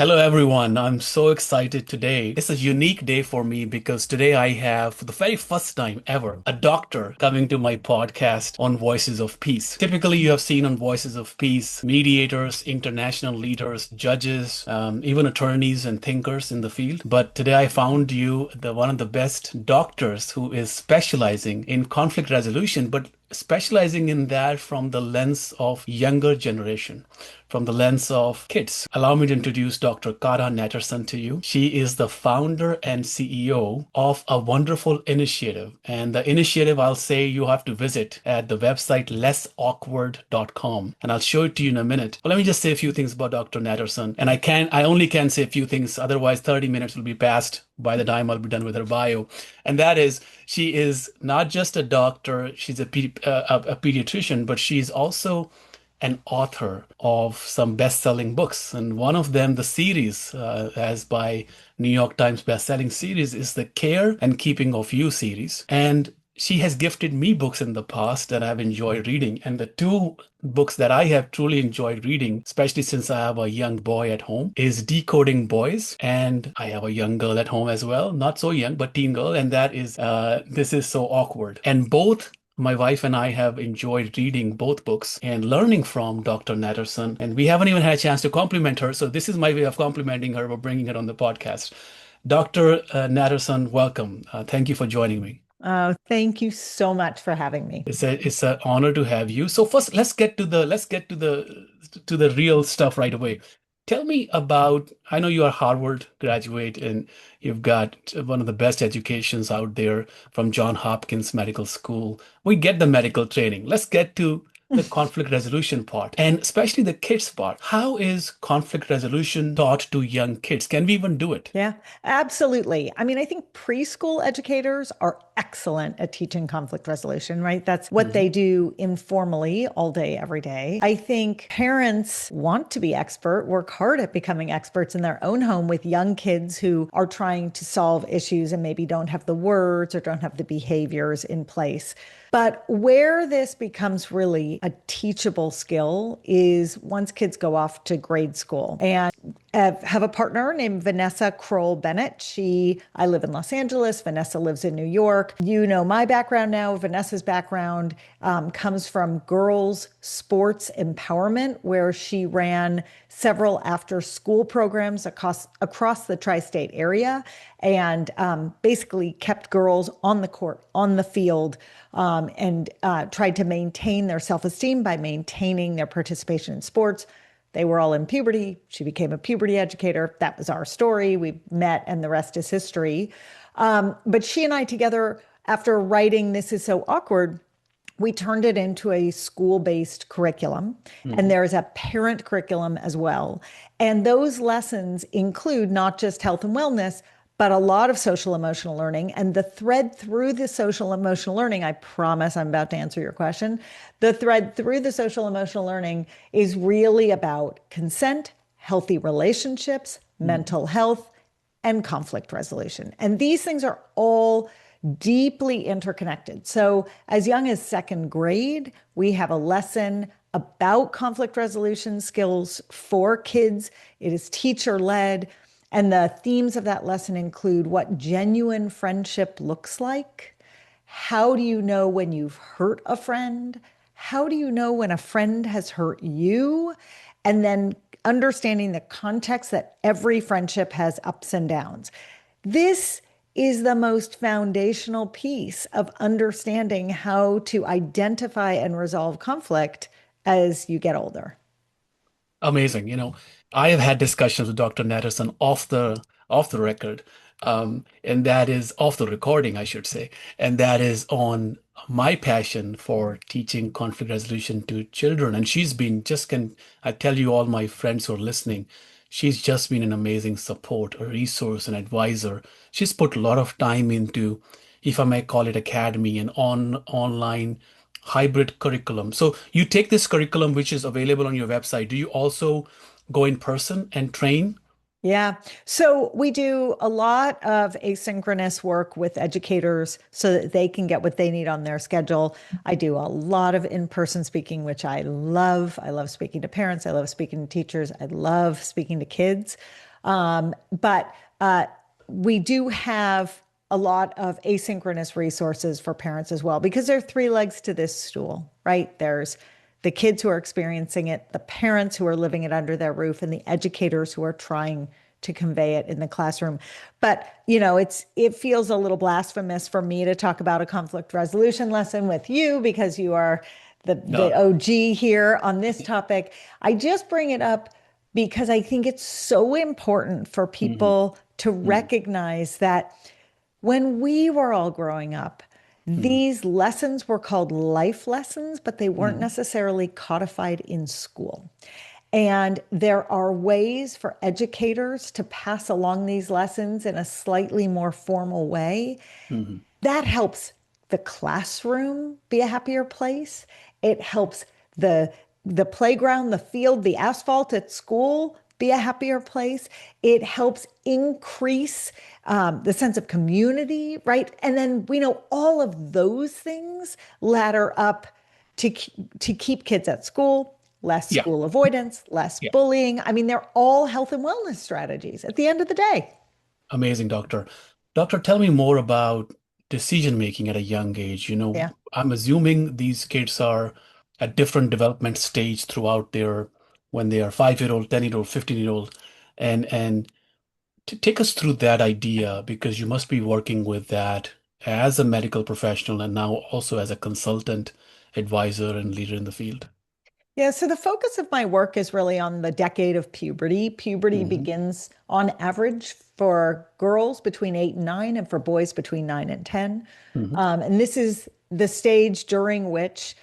Hello, everyone. I'm so excited today. It's a unique day for me because today I have, for the very first time ever, a doctor coming to my podcast on Voices of Peace. Typically, you have seen on Voices of Peace mediators, international leaders, judges, even attorneys and thinkers in the field. But today I found you one of the best doctors who is specializing in conflict resolution, but specializing in that from the lens of younger generation, from the lens of kids. Allow me to introduce Dr. Cara Natterson to you. She is the founder and CEO of a wonderful initiative. And the initiative, I'll say you have to visit at the website lessawkward.com. And I'll show it to you in a minute. But let me just say a few things about Dr. Natterson. And I only can say a few things, otherwise 30 minutes will be passed by the time I'll be done with her bio. And that is, she is not just a doctor, she's a pediatrician, but she's also an author of some best-selling books. And one of them, the series, as by New York Times best-selling series, is the Care and Keeping of You series. And she has gifted me books in the past that I've enjoyed reading. And the two books that I have truly enjoyed reading, especially since I have a young boy at home, is Decoding Boys. And I have a young girl at home as well, not so young, but teen girl. And that is This Is So Awkward. And both my wife and I have enjoyed reading both books and learning from Dr. Natterson. And we haven't even had a chance to compliment her. So this is my way of complimenting her or bringing her on the podcast. Dr. Natterson, welcome. Thank you for joining me. Oh, thank you so much for having me. It's an honor to have you. So first, let's get to the real stuff right away. Tell me about, I know you are a Harvard graduate and you've got one of the best educations out there from John Hopkins Medical School. We get the medical training. Let's get to the conflict resolution part and especially the kids part. How is conflict resolution taught to young kids? Can we even do it? Yeah, absolutely. I mean, I think preschool educators are excellent at teaching conflict resolution, right? That's what they do informally all day, every day. I think parents want to be expert, work hard at becoming experts in their own home with young kids who are trying to solve issues and maybe don't have the words or don't have the behaviors in place. But where this becomes really a teachable skill is once kids go off to grade school. And have a partner named Vanessa Kroll Bennett. I live in Los Angeles. Vanessa lives in New York. You know my background now. Vanessa's background comes from girls' sports empowerment, where she ran several after-school programs across the tri-state area and basically kept girls on the court, on the field, and tried to maintain their self-esteem by maintaining their participation in sports. They were all in puberty. She became a puberty educator. That was our story. We met, and the rest is history. But she and I together, after writing This Is So Awkward, we turned it into a school-based curriculum. And there's a parent curriculum as well. And those lessons include not just health and wellness, but a lot of social emotional learning. And the thread through the social emotional learning, I promise I'm about to answer your question. The thread through the social emotional learning is really about consent, healthy relationships, mental health, and conflict resolution. And these things are all deeply interconnected. So as young as second grade, we have a lesson about conflict resolution skills for kids. It is teacher-led. And the themes of that lesson include what genuine friendship looks like. How do you know when you've hurt a friend? How do you know when a friend has hurt you? And then understanding the context that every friendship has ups and downs. This is the most foundational piece of understanding how to identify and resolve conflict as you get older. Amazing. I have had discussions with Dr. Natterson off the record, and that is off the recording, I should say, and that is on my passion for teaching conflict resolution to children. And she's been just can I tell you all my friends who are listening, she's just been an amazing support, a resource, an advisor. She's put a lot of time into, if I may call it, academy and online hybrid curriculum. So you take this curriculum, which is available on your website. Do you also go in person and train? Yeah. So we do a lot of asynchronous work with educators so that they can get what they need on their schedule. I do a lot of in-person speaking, which I love. I love speaking to parents. I love speaking to teachers. I love speaking to kids. But we do have a lot of asynchronous resources for parents as well, because there are three legs to this stool, right? There's the kids who are experiencing it, the parents who are living it under their roof, and the educators who are trying to convey it in the classroom. But, it feels a little blasphemous for me to talk about a conflict resolution lesson with you because you are the No. OG here on this topic. I just bring it up because I think it's so important for Hmm. people to Hmm. recognize that when we were all growing up, Hmm. these lessons were called life lessons, but they weren't Hmm. necessarily codified in school. And there are ways for educators to pass along these lessons in a slightly more formal way. Hmm. That helps the classroom be a happier place. It helps the the playground, the field, the asphalt at school be a happier place. It helps increase the sense of community, right? And then we know all of those things ladder up to to keep kids at school, less Yeah. school avoidance, less Yeah. bullying. I mean, they're all health and wellness strategies at the end of the day. Amazing, doctor. Doctor, tell me more about decision making at a young age. Yeah. I'm assuming these kids are at different development stage throughout their when they are 5-year old, 10-year old, 15-year old, and to take us through that idea because you must be working with that as a medical professional and now also as a consultant, advisor, and leader in the field. Yeah, so the focus of my work is really on the decade of puberty. Puberty Hmm. begins on average for girls between 8 and 9 and for boys between 9 and 10. Hmm. And this is the stage during which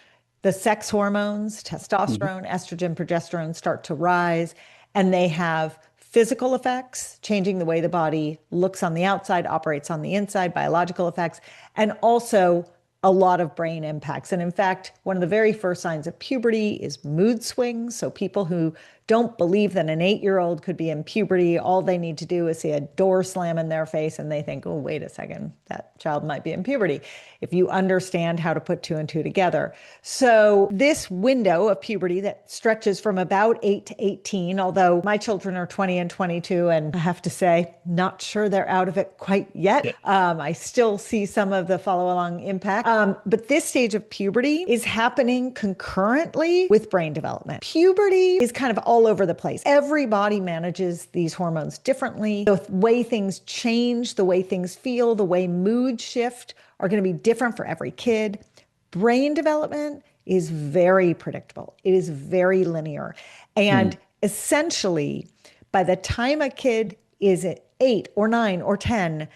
the sex hormones, Hmm. testosterone, estrogen, progesterone start to rise, and they have physical effects, changing the way the body looks on the outside, operates on the inside, biological effects, and also a lot of brain impacts. And in fact, one of the very first signs of puberty is mood swings. So people who don't believe that an 8-year-old could be in puberty, all they need to do is see a door slam in their face and they think, oh, wait a second, that child might be in puberty. If you understand how to put two and two together. So this window of puberty that stretches from about 8 to 18, although my children are 20 and 22, and I have to say, not sure they're out of it quite yet. Yeah. I still see some of the follow along impact. But this stage of puberty is happening concurrently with brain development. Puberty is kind of all over the place. Every body manages these hormones differently. The way things change, the way things feel, the way mood shift are going to be different for every kid. Brain development is very predictable. It is very linear. Mm. And essentially, by the time a kid is at 8 or 9 or 10,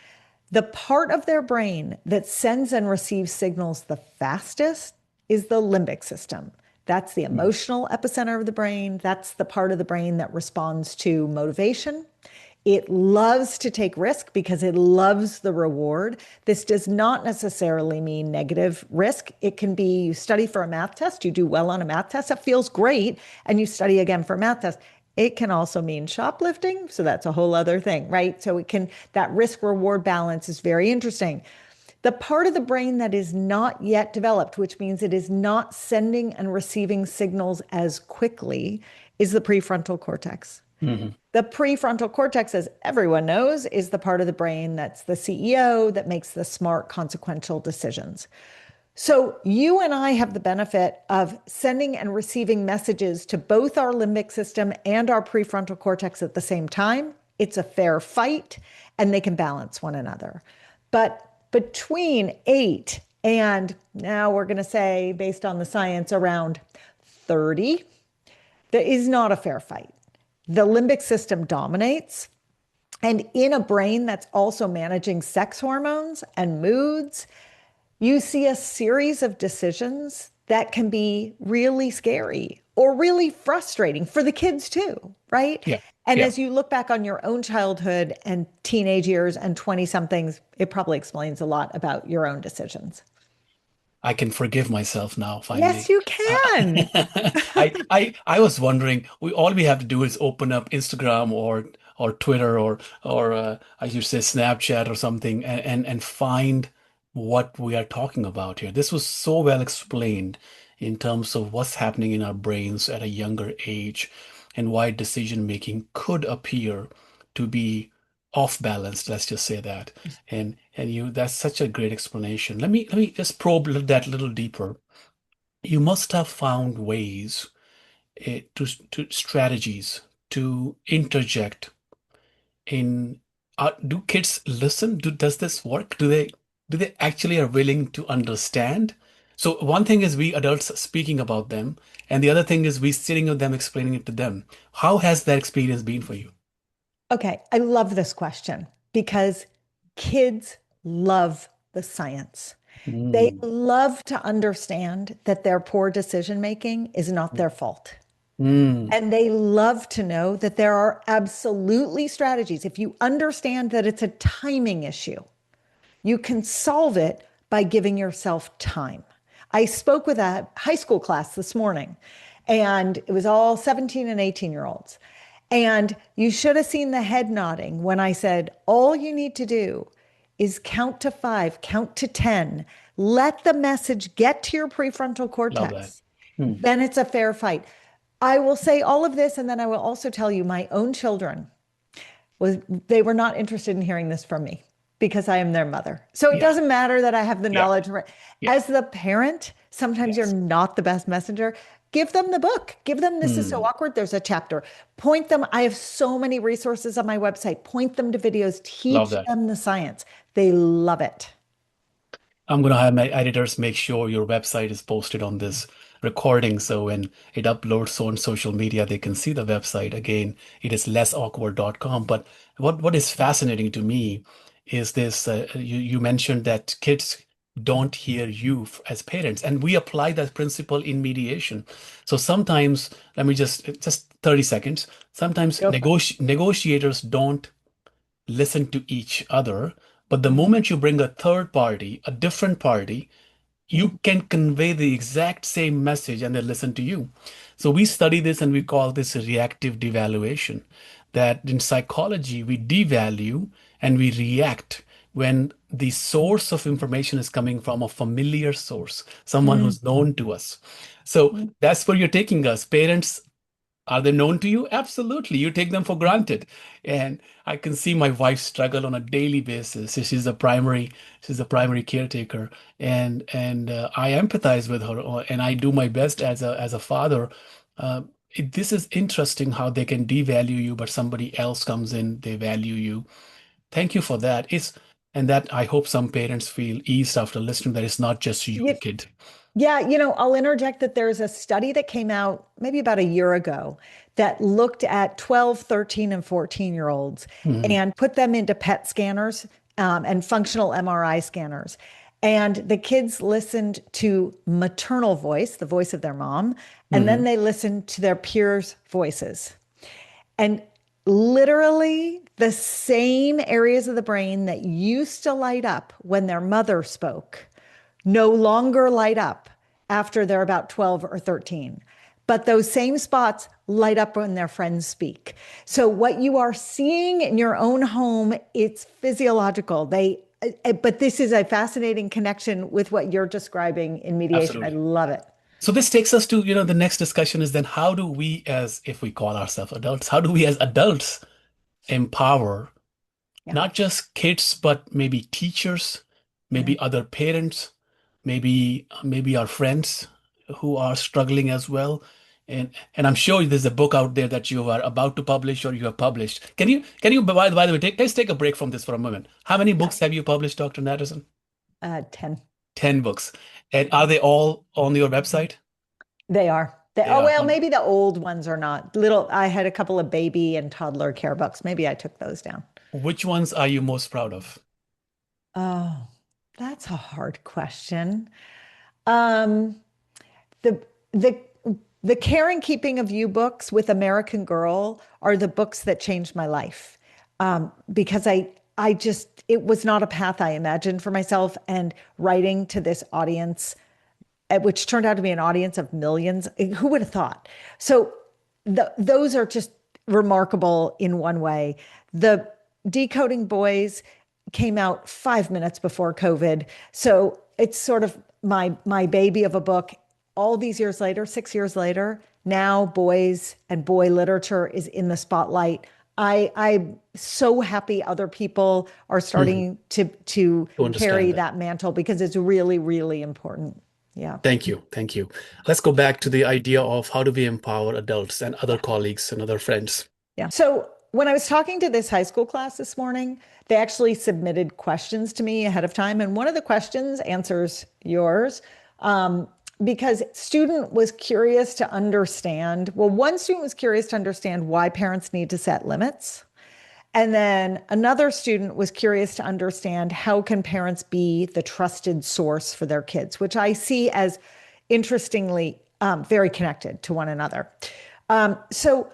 the part of their brain that sends and receives signals the fastest is the limbic system. That's the Mm. emotional epicenter of the brain. That's the part of the brain that responds to motivation. It loves to take risk because it loves the reward. This does not necessarily mean negative risk. It can be you study for a math test, you do well on a math test, it feels great, and you study again for a math test. It can also mean shoplifting. So that's a whole other thing, right? So that risk reward balance is very interesting. The part of the brain that is not yet developed, which means it is not sending and receiving signals as quickly, is the prefrontal cortex. Hmm. The prefrontal cortex, as everyone knows, is the part of the brain that's the CEO that makes the smart, consequential decisions. So you and I have the benefit of sending and receiving messages to both our limbic system and our prefrontal cortex at the same time. It's a fair fight, and they can balance one another. But between 8 and now we're going to say, based on the science, around 30, there is not a fair fight. The limbic system dominates. And in a brain that's also managing sex hormones and moods, you see a series of decisions that can be really scary or really frustrating for the kids too, right? Yeah. And Yeah. as you look back on your own childhood and teenage years and 20 somethings, it probably explains a lot about your own decisions. I can forgive myself now, Yes, finally. you Uh, can. I was wondering, all we have to do is open up Instagram or Twitter or I should say Snapchat or something and find what we are talking about here. This was so well explained in terms of what's happening in our brains at a younger age and why decision making could appear to be off balance, let's just say that. And you that's such a great explanation. Let me just probe that a little deeper. You must have found ways to strategies to interject in do kids listen? Does this work? Do they actually are willing to understand? So one thing is we adults speaking about them, and the other thing is we sitting with them explaining it to them. How has that experience been for you? Okay, I love this question because kids love the science. They Mm, love to understand that their poor decision making is not their fault. mm, And they love to know that there are absolutely strategies. If you understand that it's a timing issue, you can solve it by giving yourself time. I spoke with a high school class this morning, and it was all 17 and 18-year-olds. And you should have seen the head nodding when I said, all you need to do is count to 5, count to 10, let the message get to your prefrontal love that. cortex. Mm, Then it's a fair fight. I will say all of this, and then I will also tell you my own children was they were not interested in hearing this from me because I am their mother. So it yeah, doesn't matter that I have the yeah, knowledge. yeah, As the parent, sometimes you're yes. not the best messenger. Give them the book. Give them This Is So Mm, Awkward. There's a chapter. Point them. I have so many resources on my website. Point them to videos. love Teach that. them the science. They love it. I'm going to have my editors make sure your website is posted on this recording. So when it uploads on social media, they can see the website. Again, it is lessawkward.com. But what is fascinating to me is this you mentioned that kids don't hear you as parents. And we apply that principle in mediation. So sometimes, let me just 30 seconds. Sometimes Go for negotiators don't listen to each other. But the it. moment you bring a third party, a different party, Mhm. you can convey the exact same message and they listen to you. So we study this and we call this reactive devaluation. That in psychology, we devalue and we react when the source of information is coming from a familiar source, someone Mhm. who's known to us. So Mhm. that's where you're taking us. Parents, are they known to you? Absolutely. You take them for granted. And I can see my wife struggle on a daily basis. She's a primary caretaker. And I empathize with her and I do my best as a father. This is interesting how they can devalue you, but somebody else comes in, they value you. Thank you for that. And that I hope some parents feel eased after listening that it's not just your Yeah, kid. yeah, I'll interject that there's a study that came out maybe about a year ago that looked at 12, 13, and 14-year-olds Mhm. and put them into PET scanners and functional MRI scanners. And the kids listened to maternal voice, the voice of their mom, and then Mhm. they listened to their peers' voices. And literally the same areas of the brain that used to light up when their mother spoke no longer light up after they're about 12 or 13. But those same spots light up when their friends speak. So what you are seeing in your own home, it's physiological. But this is a fascinating connection with what you're describing in mediation. I Absolutely. love it. So this takes us to, the next discussion is then how do we as, if we call ourselves adults, how do we as adults empower Yeah. not just kids, but maybe teachers, Yeah. maybe other parents, maybe our friends who are struggling as well. And I'm sure there's a book out there that you are about to publish or you have published. Can you by the way, let's take a break from this for a moment. How many Yeah. books have you published, Dr. Natterson? 10. 10 books. And are they all on your website? They are. They Oh, are well, on. maybe the old ones are not. I had a couple of baby and toddler care books. Maybe I took those down. Which ones are you most proud of? Oh, that's a hard question. Um, the the the Care and Keeping of You books with American Girl are the books that changed my life. Because I just it was not a path I imagined for myself, and writing to this audience, which turned out to be an audience of millions. Who would have thought? So those are just remarkable in one way. The Decoding Boys came out 5 minutes before COVID. So it's sort of my baby of a book. All these years later, 6 years later, now boys and boy literature is in the spotlight. I'm so happy other people are Mhm. starting to To carry understand that. that mantle because it's really, really important. Yeah. Thank you. Thank you. Let's go back to the idea of how do we empower adults and other Yeah. colleagues and other friends. Yeah. So when I was talking to this high school class this morning, they actually submitted questions to me ahead of time. And one of the questions answers yours. Um, because student was curious to understand, well, one student was curious to understand why parents need to set limits. And then another student was curious to understand how can parents be the trusted source for their kids, which I see as interestingly very connected to one another. So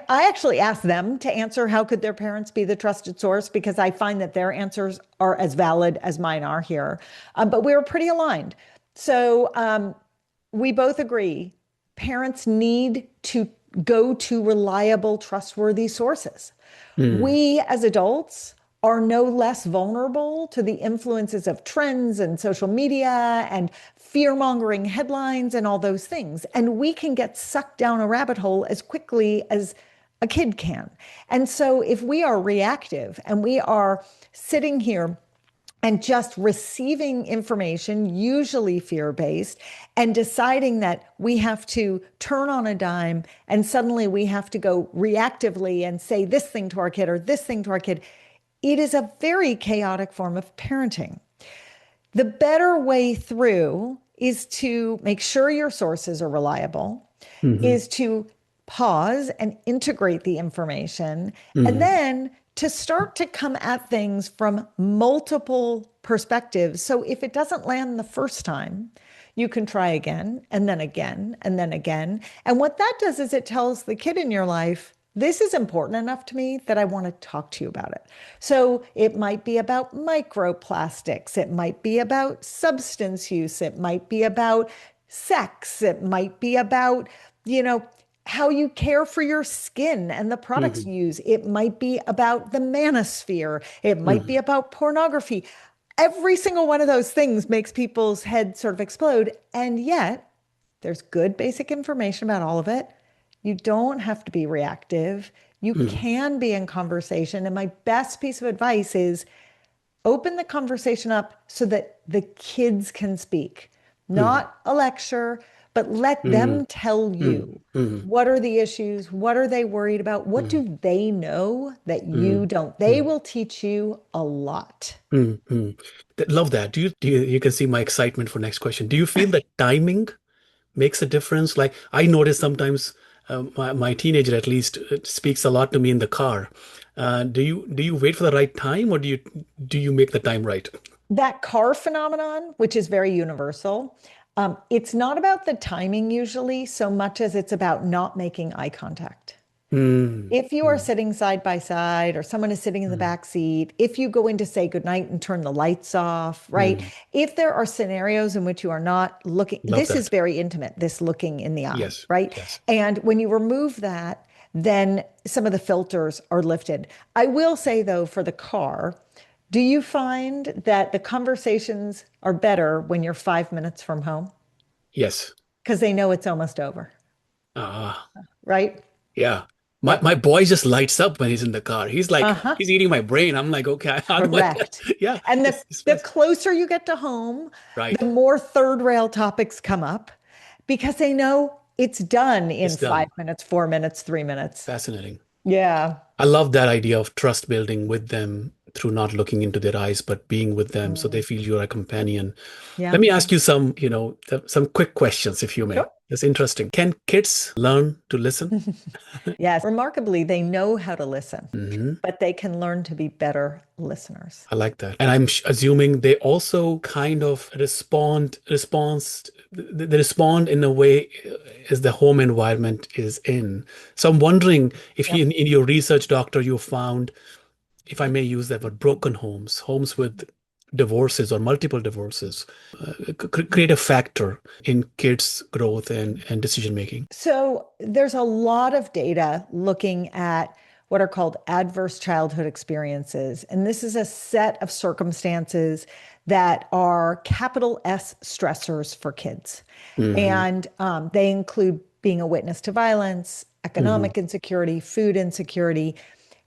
I actually asked them to answer how could their parents be the trusted source because I find that their answers are as valid as mine are here. But we were pretty aligned. So we both agree parents need to go to reliable, trustworthy sources. Mm, We as adults are no less vulnerable to the influences of trends and social media and fear mongering headlines and all those things. And we can get sucked down a rabbit hole as quickly as a kid can. And so if we are reactive and we are sitting here and just receiving information, usually fear based, and deciding that we have to turn on a dime and suddenly we have to go reactively and say this thing to our kid or this thing to our kid. It is a very chaotic form of parenting. The better way through is to make sure your sources are reliable, mhm, is to pause and integrate the information, and mhm, then to start to come at things from multiple perspectives. So if it doesn't land the first time, you can try again, and then again, and then again. And what that does is it tells the kid in your life, this is important enough to me that I want to talk to you about it. So it might be about microplastics, it might be about substance use, it might be about sex, it might be about, you know, how you care for your skin and the products mhm, you use. It might be about the manosphere. It might be mhm, about pornography. Every single one of those things makes people's heads sort of explode. And yet, there's good basic information about all of it. You don't have to be reactive. You mhm, can be in conversation. And my best piece of advice is open the conversation up so that the kids can speak, mhm, not a lecture, but let them mhm, tell you mhm, mhm, what are the issues? What are they worried about? What mhm, do they know that you mhm, don't? They mhm, will teach you a lot. mhm, mhm. Love that. You can see my excitement for next question. Do you feel that timing makes a difference? Like I notice sometimes my teenager at least speaks a lot to me in the car. Do you wait for the right time or do you make the time right? That car phenomenon, which is very universal, it's not about the timing usually so much as it's about not making eye contact. Mm, If you are mm, sitting side by side or someone is sitting in the mm, back seat, if you go in to say goodnight and turn the lights off, right? mm. If there are scenarios in which you are not looking, Love this is that. very intimate, this looking in the eye, Yes, right? yes. And when you remove that, then some of the filters are lifted. I will say, though, for the car, do you find that the conversations are better when you're 5 minutes from home? Yes. Because they know it's almost over, Ah, right? yeah. My Yep. my boy just lights up when he's in the car. He's like, Uh-huh. he's eating my brain. I'm like, okay, how do I get? Correct. Yeah, And it's the fast. closer you get to home, Right. the more third rail topics come up because they know it's done in It's done. 5 minutes, 4 minutes, 3 minutes. Fascinating. Yeah. I love that idea of trust building with them through not looking into their eyes, but being with them so they Mm. feel you're a companion. Let Yeah. me ask you some, some quick questions, if you may. Sure. It's interesting. Can kids learn to listen? Yes. Remarkably, they know how to listen, Hmm. but they can learn to be better listeners. I like that. And I'm assuming they also kind of they respond in a way as the home environment is in. So I'm wondering if Yep. in your research, doctor, you found, if I may use that word, broken homes, homes with divorces or multiple divorces, create a factor in kids' growth and decision making. So there's a lot of data looking at what are called adverse childhood experiences. And this is a set of circumstances that are capital S stressors for kids. Hmm. And they include being a witness to violence, economic insecurity, food insecurity.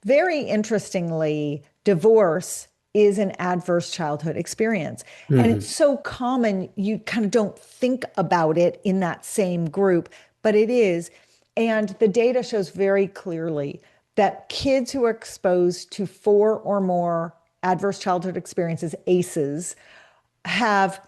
Very interestingly, divorce is an adverse childhood experience. And it's so common, you kind of don't think about it in that same group, but it is. And the data shows very clearly that kids who are exposed to 4 or more adverse childhood experiences, ACEs, have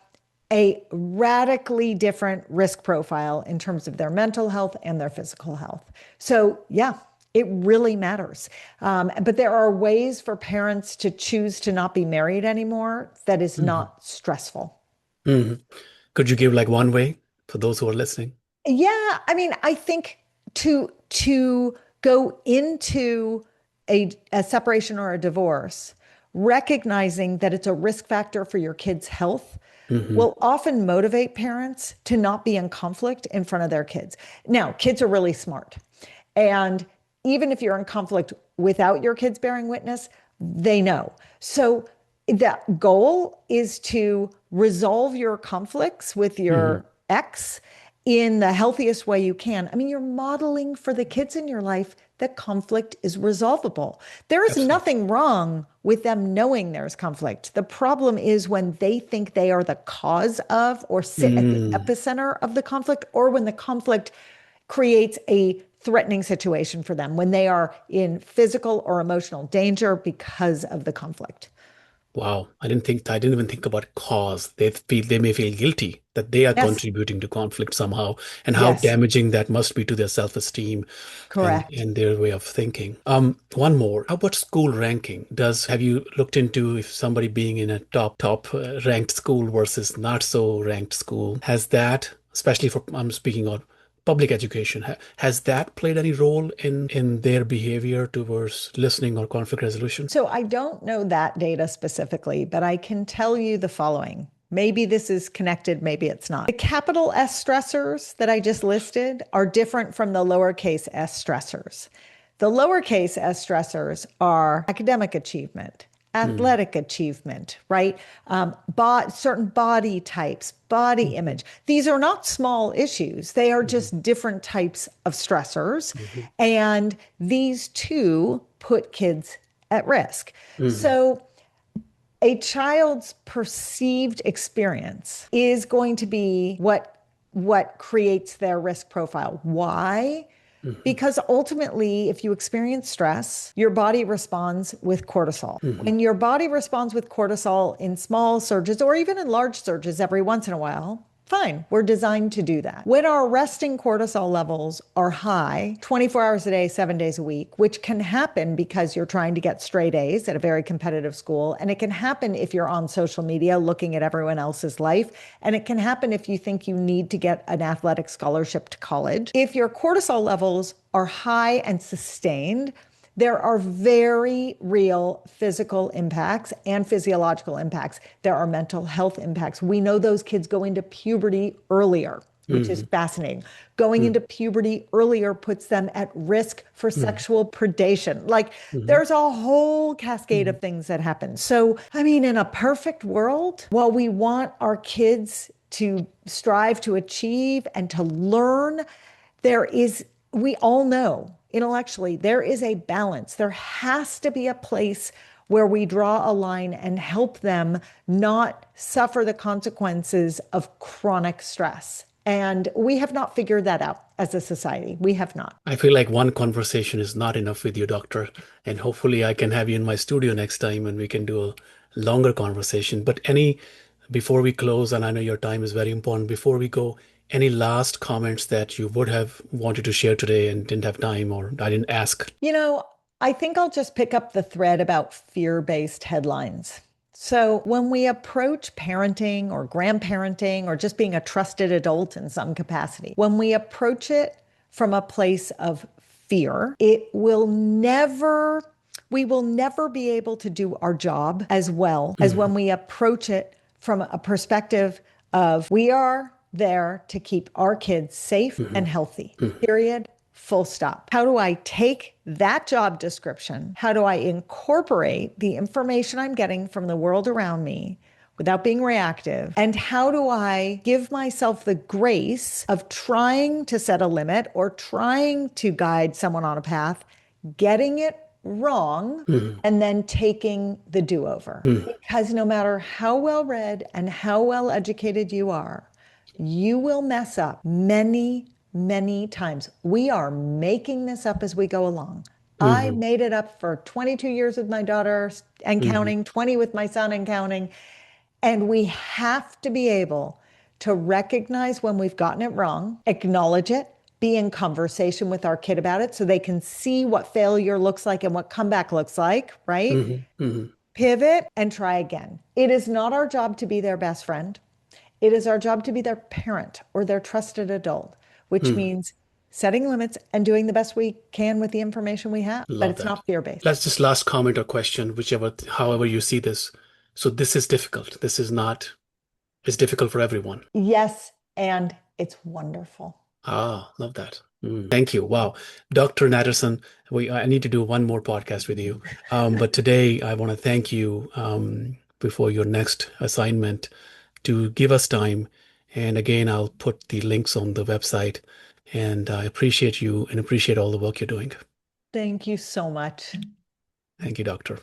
a radically different risk profile in terms of their mental health and their physical health. So, yeah, it really matters. But there are ways for parents to choose to not be married anymore that is not stressful. Could you give like one way for those who are listening? Yeah, I mean, I think to go into a separation or a divorce, recognizing that it's a risk factor for your kid's health will often motivate parents to not be in conflict in front of their kids. Now, kids are really smart. And even if you're in conflict without your kids bearing witness, they know. So the goal is to resolve your conflicts with your ex in the healthiest way you can. I mean, you're modeling for the kids in your life that conflict is resolvable. There is Absolutely. nothing wrong with them knowing there's conflict. The problem is when they think they are the cause of or sit at the epicenter of the conflict, or when the conflict creates a threatening situation for them, when they are in physical or emotional danger because of the conflict. Wow, I didn't even think about cause. They may feel guilty that they are Yes, contributing to conflict somehow, and how yes, damaging that must be to their self-esteem correct. and their way of thinking. One more. How about school ranking? Have you looked into if somebody being in a top ranked school versus not so ranked school, has that, especially for I'm speaking of public education, has that played any role in their behavior towards listening or conflict resolution? So I don't know that data specifically, but I can tell you the following. Maybe this is connected, maybe it's not. The capital S stressors that I just listed are different from the lowercase s stressors. The lowercase s stressors are academic achievement, Mm, athletic achievement, right? Certain body types, body mhm, image. These are not small issues. They are mhm, just different types of stressors. mhm, And these two put kids at risk. mhm, So a child's perceived experience is going to be what creates their risk profile. Why? mhm, Because ultimately, if you experience stress, your body responds with cortisol. mhm, When your body responds with cortisol in small surges or even in large surges every once in a while, fine, we're designed to do that. When our resting cortisol levels are high, 24 hours a day, 7 days a week, which can happen because you're trying to get straight A's at a very competitive school. And it can happen if you're on social media looking at everyone else's life. And it can happen if you think you need to get an athletic scholarship to college. If your cortisol levels are high and sustained, there are very real physical impacts and physiological impacts. There are mental health impacts. We know those kids go into puberty earlier, which is mhm, fascinating. Going into puberty earlier puts them at risk for mhm, sexual predation. Like mhm, there's a whole cascade of mhm, things that happen. So, I mean, in a perfect world, while we want our kids to strive to achieve and to learn, there is, we all know intellectually, there is a balance. There has to be a place where we draw a line and help them not suffer the consequences of chronic stress. And we have not figured that out as a society. We have not. I feel like one conversation is not enough with you, doctor, and hopefully I can have you in my studio next time and we can do a longer conversation. Before we close, and I know your time is very important, before we go, any last comments that you would have wanted to share today and didn't have time or I didn't ask? You know, I think I'll just pick up the thread about fear based headlines. So, when we approach parenting or grandparenting or just being a trusted adult in some capacity, when we approach it from a place of fear, we will never be able to do our job as well as when Mhm, we approach it from a perspective of we are there to keep our kids safe and mhm, healthy, mhm, period. Full stop. How do I take that job description? How do I incorporate the information I'm getting from the world around me without being reactive? And how do I give myself the grace of trying to set a limit or trying to guide someone on a path, getting it wrong, and then taking the do-over? Because no matter how well read and how well educated you are, you will mess up many, many times. We are making this up as we go along. I made it up for 22 years with my daughter and counting, 20 with my son and counting. And we have to be able to recognize when we've gotten it wrong, acknowledge it, be in conversation with our kid about it so they can see what failure looks like and what comeback looks like, right? Pivot and try again. It is not our job to be their best friend. It is our job to be their parent or their trusted adult, which means setting limits and doing the best we can with the information we have. But Love it's that. not fear-based. Let's just last comment or question, however you see this. So this is difficult. This is not, it's difficult for everyone. Yes, and it's wonderful. Love that. Thank you. Wow. Dr. Natterson, I need to do one more podcast with you. But today I want to thank you before your next assignment to give us time. And again, I'll put the links on the website. And I appreciate you and appreciate all the work you're doing. Thank you so much. Thank you, Doctor.